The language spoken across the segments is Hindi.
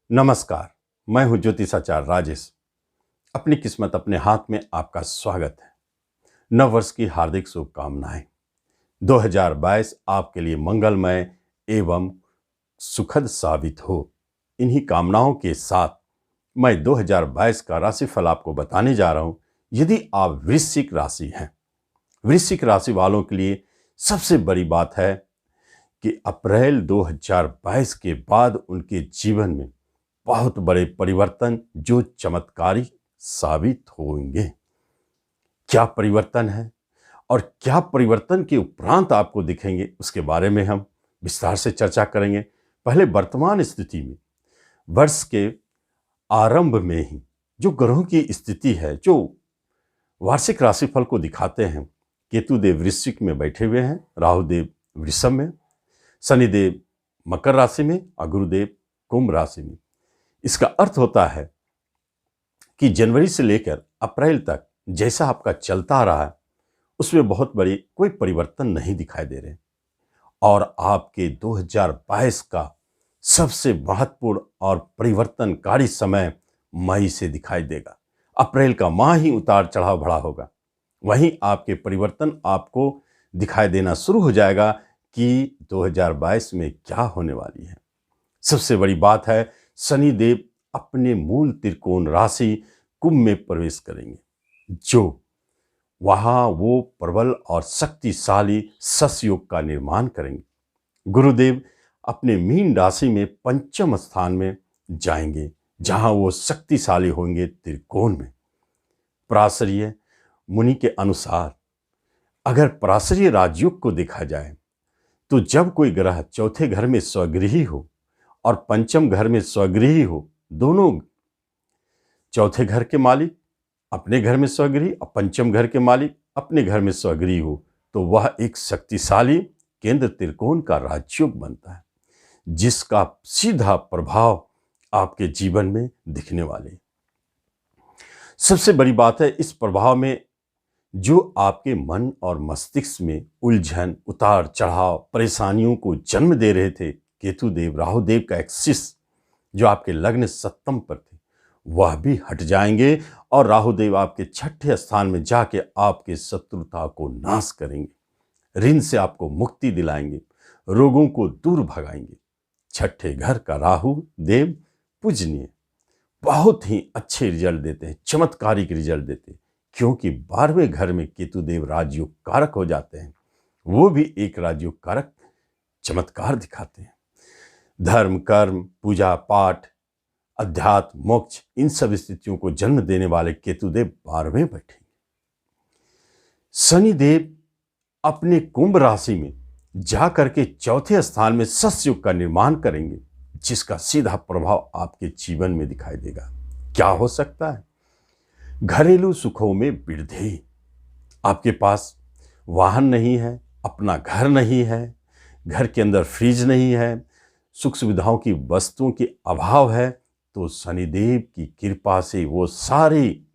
नमस्कार। मैं हूं ज्योतिषाचार्य राजेश। अपनी किस्मत अपने हाथ में आपका स्वागत है। नव वर्ष की हार्दिक शुभकामनाएं। 2022 आपके लिए मंगलमय एवं सुखद साबित हो। इन्हीं कामनाओं के साथ मैं 2022 का राशिफल आपको बताने जा रहा हूं। यदि आप वृश्चिक राशि हैं, वृश्चिक राशि वालों के लिए सबसे बड़ी बात है कि अप्रैल 2022 के बाद उनके जीवन में बहुत बड़े परिवर्तन जो चमत्कारी साबित होंगे। क्या परिवर्तन है और क्या परिवर्तन के उपरांत आपको दिखेंगे, उसके बारे में हम विस्तार से चर्चा करेंगे। पहले वर्तमान स्थिति में वर्ष के आरंभ में ही जो ग्रहों की स्थिति है, जो वार्षिक राशिफल को दिखाते हैं। केतु देव वृश्चिक में बैठे हुए हैं, राहु देव वृषभ में, शनिदेव मकर राशि में और गुरुदेव कुंभ राशि में। इसका अर्थ होता है कि जनवरी से लेकर अप्रैल तक जैसा आपका चलता आ रहा है उसमें बहुत बड़ी कोई परिवर्तन नहीं दिखाई दे रहे और आपके 2022 का सबसे महत्वपूर्ण और परिवर्तनकारी समय मई से दिखाई देगा। अप्रैल का माह ही उतार चढ़ाव भरा होगा, वहीं आपके परिवर्तन आपको दिखाई देना शुरू हो जाएगा कि 2022 में क्या होने वाली है। सबसे बड़ी बात है, शनिदेव अपने मूल त्रिकोण राशि कुंभ में प्रवेश करेंगे, जो वहां वो प्रबल और शक्तिशाली शश योग का निर्माण करेंगे। गुरुदेव अपने मीन राशि में पंचम स्थान में जाएंगे, जहां वो शक्तिशाली होंगे त्रिकोण में। पराशरीय मुनि के अनुसार अगर पराशरीय राजयोग को देखा जाए तो जब कोई ग्रह चौथे घर में स्वगृही हो और पंचम घर में स्वगृही हो, दोनों चौथे घर के मालिक अपने घर में स्वगृही और पंचम घर के मालिक अपने घर में स्वगृही हो, तो वह एक शक्तिशाली केंद्र त्रिकोण का राजयोग बनता है, जिसका सीधा प्रभाव आपके जीवन में दिखने वाले। सबसे बड़ी बात है, इस प्रभाव में जो आपके मन और मस्तिष्क में उलझन, उतार चढ़ाव, परेशानियों को जन्म दे रहे थे, केतु देव राहु देव का एक्सिस जो आपके लग्न सप्तम पर थे, वह भी हट जाएंगे और राहु देव आपके छठे स्थान में जाके आपके शत्रुता को नाश करेंगे, ऋण से आपको मुक्ति दिलाएंगे, रोगों को दूर भगाएंगे। छठे घर का राहु देव पूजनीय, बहुत ही अच्छे रिजल्ट देते हैं, चमत्कारिक रिजल्ट देते हैं, क्योंकि 12वें घर में केतु देव राजयोग कारक हो जाते हैं। वो भी एक राजयोग कारक चमत्कार दिखाते हैं। धर्म, कर्म, पूजा पाठ, अध्यात्म, मोक्ष, इन सब स्थितियों को जन्म देने वाले केतुदेव 12वें बैठेंगे। शनिदेव अपने कुंभ राशि में जाकर के चौथे स्थान में शश योग का निर्माण करेंगे, जिसका सीधा प्रभाव आपके जीवन में दिखाई देगा। क्या हो सकता है? घरेलू सुखों में वृद्धि। आपके पास वाहन नहीं है, अपना घर नहीं है, घर के अंदर फ्रिज नहीं है, सुख सुविधाओं की वस्तुओं की अभाव है, तो शनिदेव की कृपा से वो सारी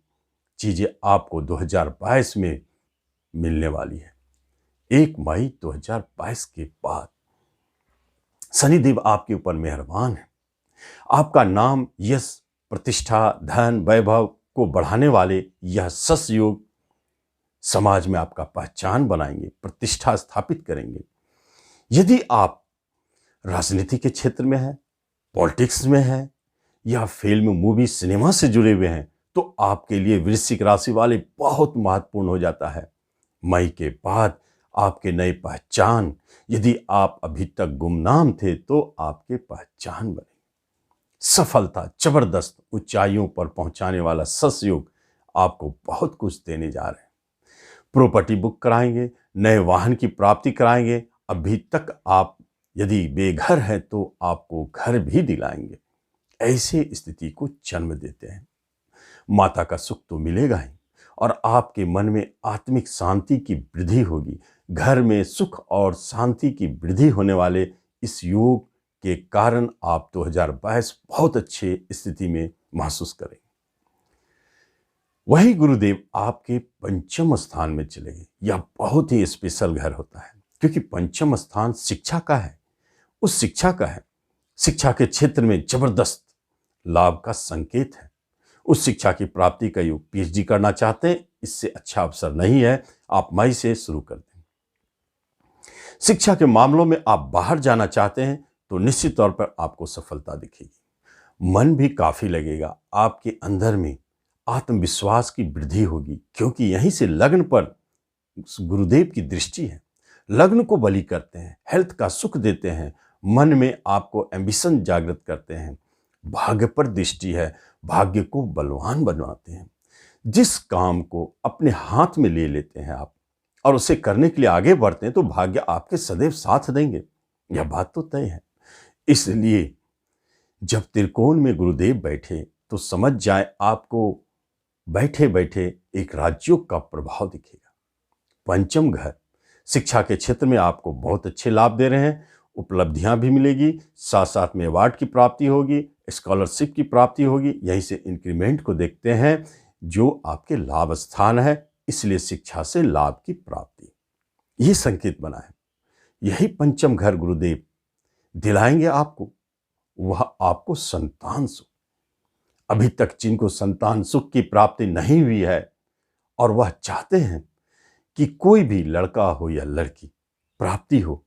चीजें आपको 2022 में मिलने वाली है। 1 मई 2022 के बाद शनिदेव आपके ऊपर मेहरबान है। आपका नाम, यश, प्रतिष्ठा, धन, वैभव को बढ़ाने वाले यह शश योग समाज में आपका पहचान बनाएंगे, प्रतिष्ठा स्थापित करेंगे। यदि आप राजनीति के क्षेत्र में हैं, पॉलिटिक्स में हैं या फिल्म, मूवी, सिनेमा से जुड़े हुए हैं, तो आपके लिए वृश्चिक राशि वाले बहुत महत्वपूर्ण हो जाता है। मई के बाद आपके नई पहचान, यदि आप अभी तक गुमनाम थे तो आपके पहचान बने। सफलता, जबरदस्त ऊंचाइयों पर पहुंचाने वाला शश योग आपको बहुत कुछ देने जा रहे हैं। प्रॉपर्टी बुक कराएंगे, नए वाहन की प्राप्ति कराएंगे। अभी तक आप यदि बेघर हैं तो आपको घर भी दिलाएंगे, ऐसी स्थिति को जन्म देते हैं। माता का सुख तो मिलेगा ही और आपके मन में आत्मिक शांति की वृद्धि होगी। घर में सुख और शांति की वृद्धि होने वाले इस योग के कारण आप 2022 बहुत अच्छे स्थिति में महसूस करेंगे। वही गुरुदेव आपके पंचम स्थान में चले गए। यह बहुत ही स्पेशल घर होता है, क्योंकि पंचम स्थान शिक्षा का है, उस शिक्षा का है। शिक्षा के क्षेत्र में जबरदस्त लाभ का संकेत है। उस शिक्षा की प्राप्ति का योग पीएचडी करना चाहते हैं, इससे अच्छा अवसर नहीं है। आप मई से शुरू कर दें। शिक्षा के मामलों में आप बाहर जाना चाहते हैं तो निश्चित तौर पर आपको सफलता दिखेगी। मन भी काफी लगेगा। आपके अंदर में आत्मविश्वास की वृद्धि होगी, क्योंकि यहीं से लग्न पर गुरुदेव की दृष्टि है। लग्न को बलि करते हैं, हेल्थ का सुख देते हैं, मन में आपको एम्बिशन जागृत करते हैं। भाग्य पर दृष्टि है, भाग्य को बलवान बनवाते हैं। जिस काम को अपने हाथ में ले लेते हैं आप और उसे करने के लिए आगे बढ़ते हैं तो भाग्य आपके सदैव साथ देंगे। यह बात तो तय है। इसलिए जब त्रिकोण में गुरुदेव बैठे तो समझ जाए आपको बैठे बैठे एक राजयोग का प्रभाव दिखेगा। पंचम घर शिक्षा के क्षेत्र में आपको बहुत अच्छे लाभ दे रहे हैं। उपलब्धियां भी मिलेगी, साथ साथ में अवार्ड की प्राप्ति होगी, स्कॉलरशिप की प्राप्ति होगी। यहीं से इंक्रीमेंट को देखते हैं जो आपके लाभ स्थान है, इसलिए शिक्षा से लाभ की प्राप्ति, ये संकेत बना है। यही पंचम घर गुरुदेव दिलाएंगे आपको। वह आपको संतान सुख, अभी तक जिनको संतान सुख की प्राप्ति नहीं हुई है और वह चाहते हैं कि कोई भी लड़का हो या लड़की प्राप्ति हो,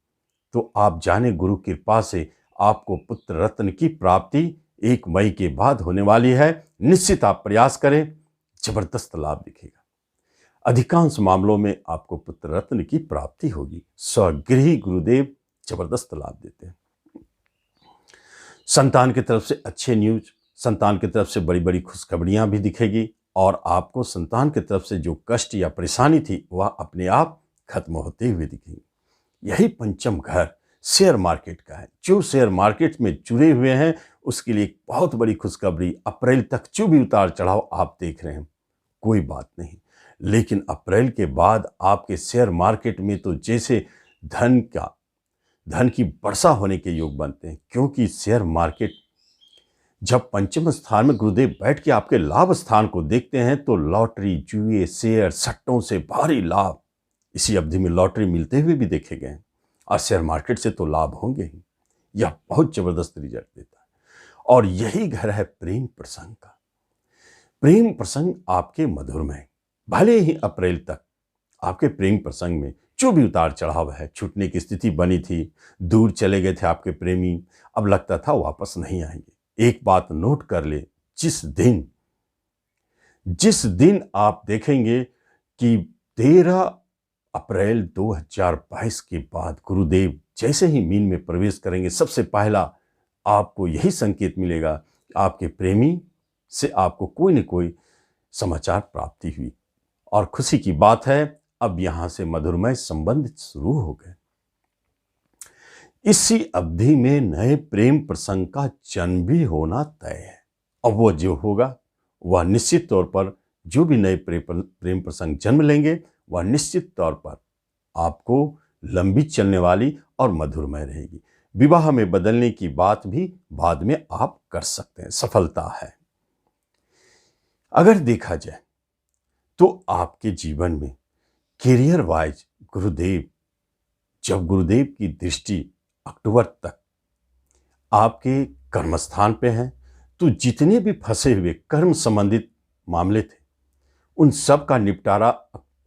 तो आप जाने गुरु कृपा से आपको पुत्र रत्न की प्राप्ति 1 मई के बाद होने वाली है। निश्चित आप प्रयास करें, जबरदस्त लाभ दिखेगा। अधिकांश मामलों में आपको पुत्र रत्न की प्राप्ति होगी। स्वगृही गुरुदेव जबरदस्त लाभ देते हैं। संतान की तरफ से अच्छे न्यूज, संतान की तरफ से बड़ी बड़ी खुशखबरियां भी दिखेगी और आपको संतान की तरफ से जो कष्ट या परेशानी थी वह अपने आप खत्म होते हुए दिखेगी। यही पंचम घर शेयर मार्केट का है। जो शेयर मार्केट में जुड़े हुए हैं उसके लिए एक बहुत बड़ी खुशखबरी। अप्रैल तक जो भी उतार चढ़ाव आप देख रहे हैं कोई बात नहीं, लेकिन अप्रैल के बाद आपके शेयर मार्केट में तो जैसे धन की वर्षा होने के योग बनते हैं। क्योंकि शेयर मार्केट जब पंचम स्थान में गुरुदेव बैठ के आपके लाभ स्थान को देखते हैं तो लॉटरी, जुए, शेयर, सट्टों से भारी लाभ इसी अवधि में लॉटरी मिलते हुए भी देखे गए हैं। और शेयर मार्केट से तो लाभ होंगे ही। यह बहुत जबरदस्त रिजल्ट देता है। और यही घर है प्रेम प्रसंग का। प्रेम प्रसंग आपके मधुरमय, भले ही अप्रैल तक आपके प्रेम प्रसंग में जो भी उतार चढ़ाव है, छूटने की स्थिति बनी थी, दूर चले गए थे आपके प्रेमी, अब लगता था वापस नहीं आएंगे। एक बात नोट कर ले, जिस दिन आप देखेंगे कि 13 अप्रैल 2022 के बाद गुरुदेव जैसे ही मीन में प्रवेश करेंगे, सबसे पहला आपको यही संकेत मिलेगा, आपके प्रेमी से आपको कोई न कोई समाचार प्राप्ति हुई। और खुशी की बात है, अब यहां से मधुरमय संबंध शुरू हो गए। इसी अवधि में नए प्रेम प्रसंग का जन्म भी होना तय है। अब वो जो होगा वह निश्चित तौर पर, जो भी नए प्रेम प्रसंग जन्म लेंगे वह निश्चित तौर पर आपको लंबी चलने वाली और मधुरमय रहेगी। विवाह में बदलने की बात भी बाद में आप कर सकते हैं, सफलता है। अगर देखा जाए तो आपके जीवन में कैरियर वाइज जब गुरुदेव की दृष्टि अक्टूबर तक आपके कर्मस्थान पे है, तो जितने भी फंसे हुए कर्म संबंधित मामले थे उन सब का निपटारा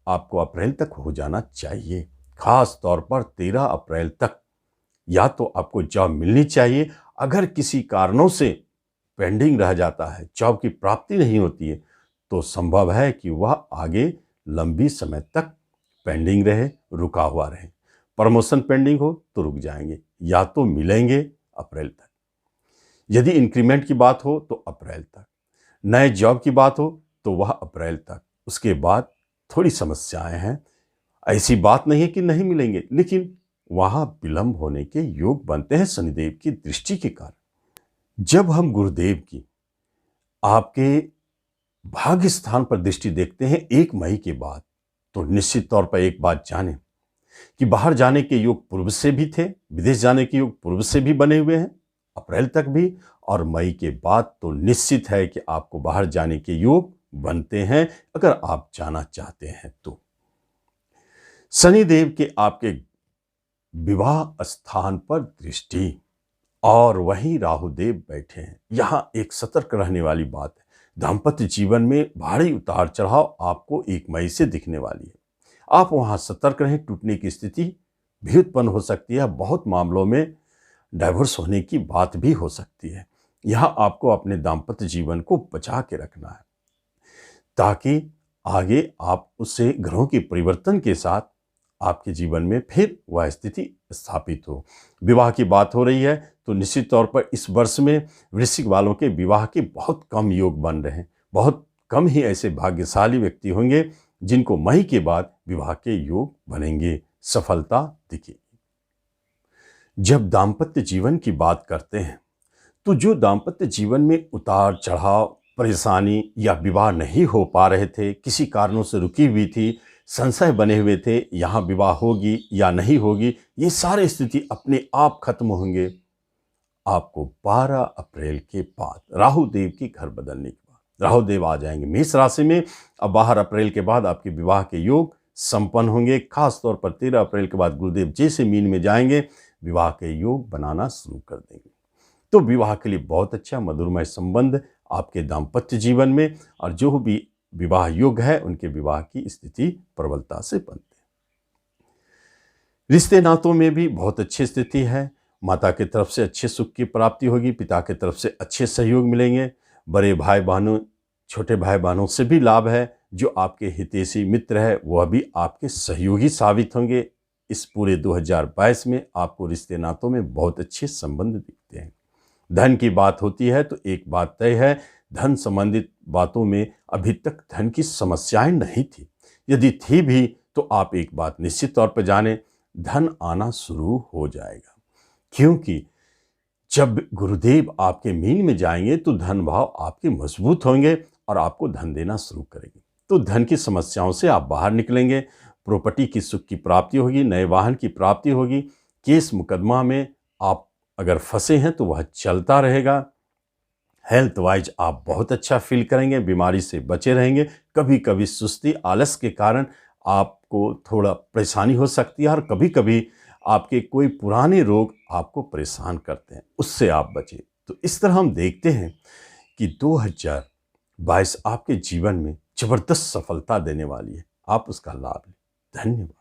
आपको अप्रैल तक हो जाना चाहिए। खास तौर पर 13 अप्रैल तक या तो आपको जॉब मिलनी चाहिए। अगर किसी कारणों से पेंडिंग रह जाता है, जॉब की प्राप्ति नहीं होती है, तो संभव है कि वह आगे लंबी समय तक पेंडिंग रहे, रुका हुआ रहे। प्रमोशन पेंडिंग हो तो रुक जाएंगे, या तो मिलेंगे अप्रैल तक। यदि इंक्रीमेंट की बात हो तो अप्रैल तक, नए जॉब की बात हो तो वह अप्रैल तक। उसके बाद थोड़ी समस्याएं हैं। ऐसी बात नहीं है कि नहीं मिलेंगे, लेकिन वहां विलंब होने के योग बनते हैं शनिदेव की दृष्टि के कारण। जब हम गुरुदेव की आपके भाग्य स्थान पर दृष्टि देखते हैं 1 मई के बाद, तो निश्चित तौर पर एक बात जाने कि बाहर जाने के योग पूर्व से भी थे, विदेश जाने के योग पूर्व से भी बने हुए हैं, अप्रैल तक भी, और मई के बाद तो निश्चित है कि आपको बाहर जाने के योग बनते हैं अगर आप जाना चाहते हैं तो। शनिदेव के आपके विवाह स्थान पर दृष्टि और वहीं राहुदेव बैठे हैं। यहाँ एक सतर्क रहने वाली बात है, दाम्पत्य जीवन में भारी उतार चढ़ाव आपको 1 मई से दिखने वाली है। आप वहाँ सतर्क रहें, टूटने की स्थिति भी उत्पन्न हो सकती है। बहुत मामलों में डाइवोर्स होने की बात भी हो सकती है। यहाँ आपको अपने दाम्पत्य जीवन को बचा के रखना है ताकि आगे आप उससे ग्रहों के परिवर्तन के साथ आपके जीवन में फिर वह स्थिति स्थापित हो। विवाह की बात हो रही है तो निश्चित तौर पर इस वर्ष में वृश्चिक वालों के विवाह के बहुत कम योग बन रहे हैं। बहुत कम ही ऐसे भाग्यशाली व्यक्ति होंगे जिनको मई के बाद विवाह के योग बनेंगे, सफलता दिखेगी। जब दाम्पत्य जीवन की बात करते हैं तो जो दाम्पत्य जीवन में उतार चढ़ाव, परेशानी या विवाह नहीं हो पा रहे थे, किसी कारणों से रुकी हुई थी, संशय बने हुए थे यहाँ विवाह होगी या नहीं होगी, ये सारी स्थिति अपने आप खत्म होंगे आपको 12 अप्रैल के बाद, राहु देव के घर बदलने के बाद। राहु देव आ जाएंगे मेष राशि में। अब 12 अप्रैल के बाद आपके विवाह के योग संपन्न होंगे। खास तौर पर 13 अप्रैल के बाद गुरुदेव जैसे मीन में जाएंगे, विवाह के योग बनाना शुरू कर देंगे। तो विवाह के लिए बहुत अच्छा मधुरमय संबंध आपके दाम्पत्य जीवन में, और जो भी विवाह योग है उनके विवाह की स्थिति प्रबलता से बनते हैं। रिश्ते नातों में भी बहुत अच्छी स्थिति है। माता की तरफ से अच्छे सुख की प्राप्ति होगी, पिता की तरफ से अच्छे सहयोग मिलेंगे, बड़े भाई बहनों, छोटे भाई बहनों से भी लाभ है। जो आपके हितैषी मित्र है वह भी आपके सहयोगी साबित होंगे। इस पूरे 2022 में आपको रिश्ते नातों में बहुत अच्छे संबंध दिखते हैं। धन की बात होती है तो एक बात तय है, धन संबंधित बातों में अभी तक धन की समस्याएं नहीं थी। यदि थी भी तो आप एक बात निश्चित तौर पर जानें, धन आना शुरू हो जाएगा, क्योंकि जब गुरुदेव आपके मीन में जाएंगे तो धन भाव आपके मजबूत होंगे और आपको धन देना शुरू करेंगे। तो धन की समस्याओं से आप बाहर निकलेंगे। प्रॉपर्टी की सुख की प्राप्ति होगी, नए वाहन की प्राप्ति होगी। केस मुकदमा में आप अगर फंसे हैं तो वह चलता रहेगा। हेल्थ वाइज आप बहुत अच्छा फील करेंगे, बीमारी से बचे रहेंगे। कभी कभी सुस्ती, आलस के कारण आपको थोड़ा परेशानी हो सकती है, और कभी कभी आपके कोई पुराने रोग आपको परेशान करते हैं, उससे आप बचें। तो इस तरह हम देखते हैं कि 2022 आपके जीवन में जबरदस्त सफलता देने वाली है। आप उसका लाभ लें। धन्यवाद।